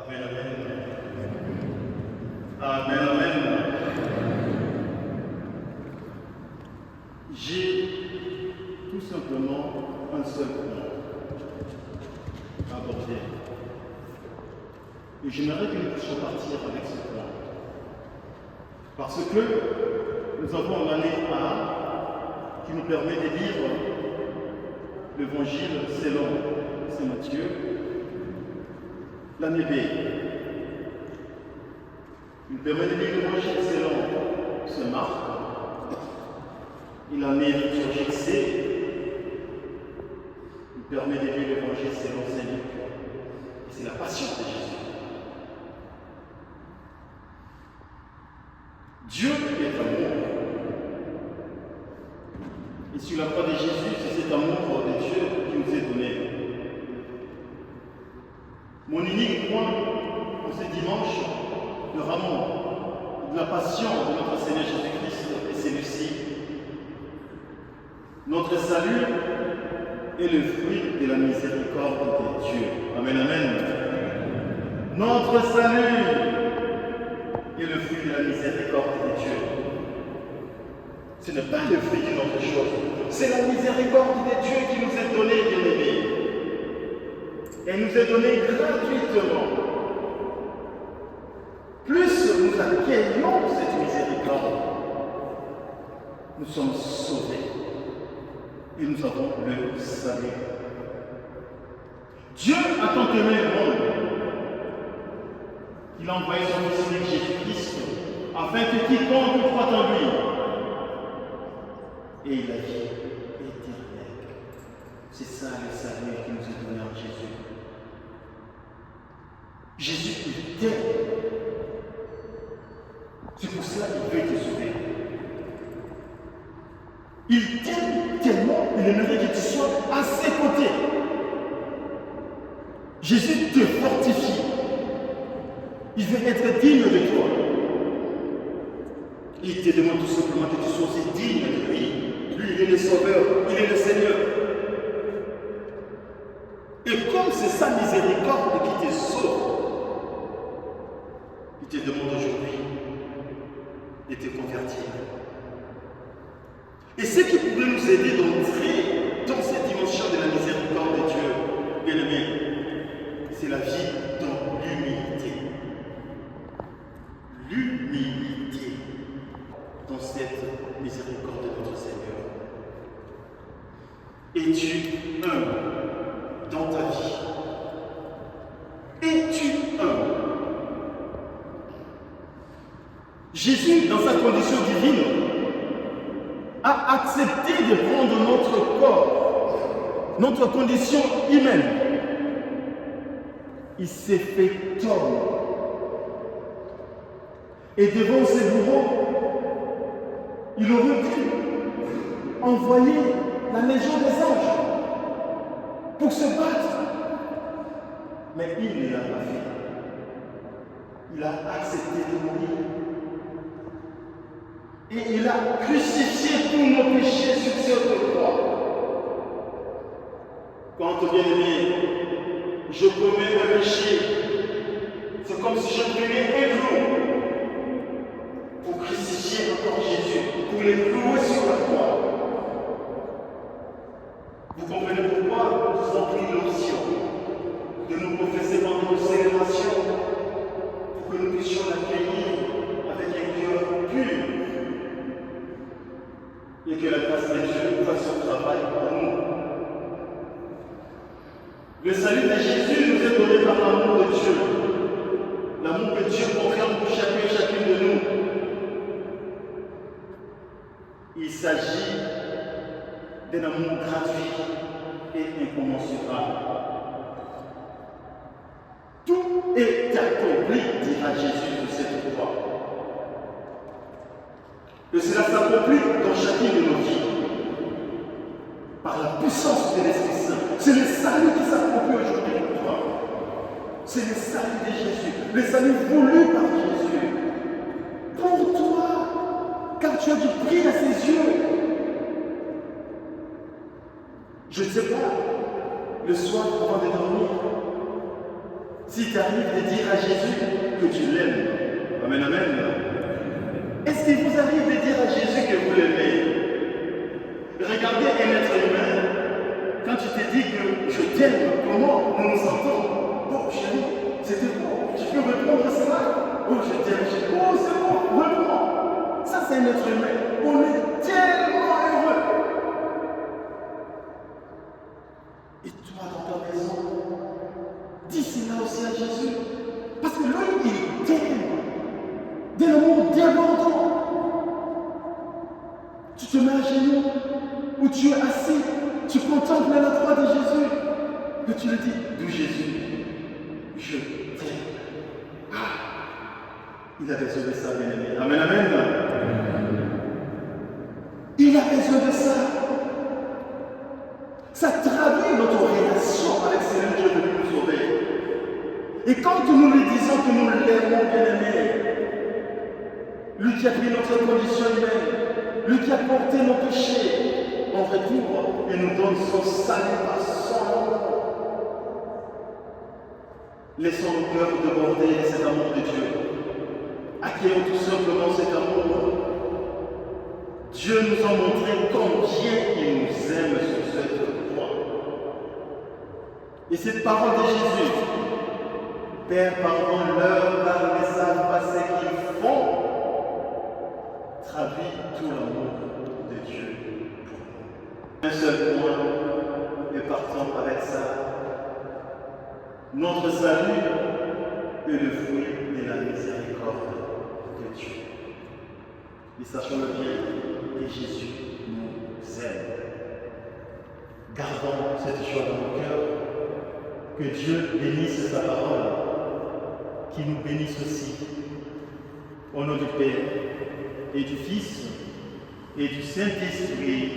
Amen, amen. Amen, amen. J'ai tout simplement un seul point à aborder. Et j'aimerais que nous puissions partir avec ce point. Parce que nous avons l'année A qui nous permet de lire l'évangile selon Saint Matthieu. L'année B, il permet de lire l'évangile selon Saint Marc. Et l'année liturgique C, il permet de lire l'évangile selon Saint Luc. Et c'est la passion de Jésus. Dieu est amour. Et sur la croix de Jésus, c'est cet amour de Dieu qui nous est donné. Mon unique point pour ce dimanche de amour, de la passion de notre Seigneur Jésus-Christ est celui-ci. Notre salut est le fruit de la miséricorde de Dieu. Amen, amen. Notre salut est le fruit de la miséricorde de Dieu. Ce n'est pas le fruit d'une autre chose. C'est la miséricorde de Dieu qui nous est donnée, bien-aimés. Elle nous est donnée gratuitement. Plus nous accueillons cette miséricorde, nous sommes sauvés. Et nous avons le salut. Dieu a tant aimé le monde qu'il a envoyé son Fils unique Jésus-Christ afin que quiconque croit en lui ait la vie éternelle. C'est ça le salut qui nous est donné en Jésus. Jésus, il t'aime. C'est pour cela qu'il veut te sauver. Il t'aime tellement, il aimerait que tu sois à ses côtés. Jésus te fortifie. Il veut être digne de toi. Il te demande tout simplement que tu sois aussi digne de lui. Lui, il est le Sauveur, il est le Seigneur. Et comme c'est sa miséricorde qui te sauve, il te demande aujourd'hui de te convertir. Et ce qui pourrait nous aider d'entrer dans cette dimension de la miséricorde de Dieu, bien aimé, c'est la vie dans l'humilité. L'humilité dans cette miséricorde de notre Seigneur. Es-tu humble dans ta vie? Es-tu humble? Jésus, dans sa condition divine, a accepté de prendre notre corps, notre condition humaine. Il s'est fait homme. Et devant ses bourreaux, il aurait pu envoyer la légion des anges pour se battre. Mais il ne l'a pas fait. Il a accepté de mourir. Et il a crucifié tous nos péchés sur cette croix. Quand, bien aimé, je commets un péché, c'est comme si je prenais un clou pour crucifier encore Jésus, pour les clouer sur la croix. Vous comprenez pourquoi nous avons pris l'option de nous confesser pendant nos célébrations pour que nous puissions l'accueillir avec un cœur pur. Et que la grâce de Dieu fasse son travail pour nous. Le salut de Jésus nous est donné par l'amour de Dieu. L'amour que Dieu proclame pour chacun et chacune de nous. Il s'agit d'un amour gratuit et incommensurable. Tout est accompli, dira Jésus de cette croix. Que cela s'accomplit dans chacune de nos vies. Par la puissance de l'Esprit Saint. C'est le salut qui s'accomplit aujourd'hui pour toi. C'est le salut de Jésus. Le salut voulu par Jésus. Pour toi. Car tu as du prix à ses yeux. Je ne sais pas, le soir avant de dormir, Si tu arrives de dire à Jésus que tu l'aimes, amen, amen. Est-ce qu'il vous arrive de dire à Jésus que vous l'aimez? Regardez un être humain, quand tu te dis que je t'aime, comment nous nous sentons? Oh chérie, c'était bon, tu peux répondre à cela? Oh je t'aime, chérie. Oh c'est bon, reprends. Ça c'est un être humain, on est tellement heureux. Et toi dans ta maison, dis cela aussi à Jésus, parce que lui il t'aime d'un amour débordant. Tu te mets à genoux, ou tu es assis, tu contemples la croix de Jésus, et tu le dis, d'où Jésus, je t'aime. Ah, il a besoin de ça, bien aimé. Amen, amen. Il a besoin de ça. Ça traduit notre relation avec celui qui est venu nous sauver. Et quand nous lui disons que nous l'aimons, bien aimé, lui qui a pris notre condition humaine, lui qui a porté nos péchés, en retour, il nous donne son salut par son amour. Laissons nos cœurs déborder de cet amour de Dieu. Accueillons tout simplement cet amour. Dieu nous a montré combien il nous aime sur cette croix. Et cette parole de Jésus, Père, pardonne-leur car ils ne savent pas ce qu'ils font, traduit tout l'amour de Dieu pour nous. Un seul point, et partons avec ça. Notre salut est le fruit de la miséricorde de Dieu. Et sachons-le bien, que Jésus nous aime. Gardons cette joie dans nos cœurs. Que Dieu bénisse sa parole, qu'il nous bénisse aussi. Au nom du Père et du Fils et du Saint-Esprit.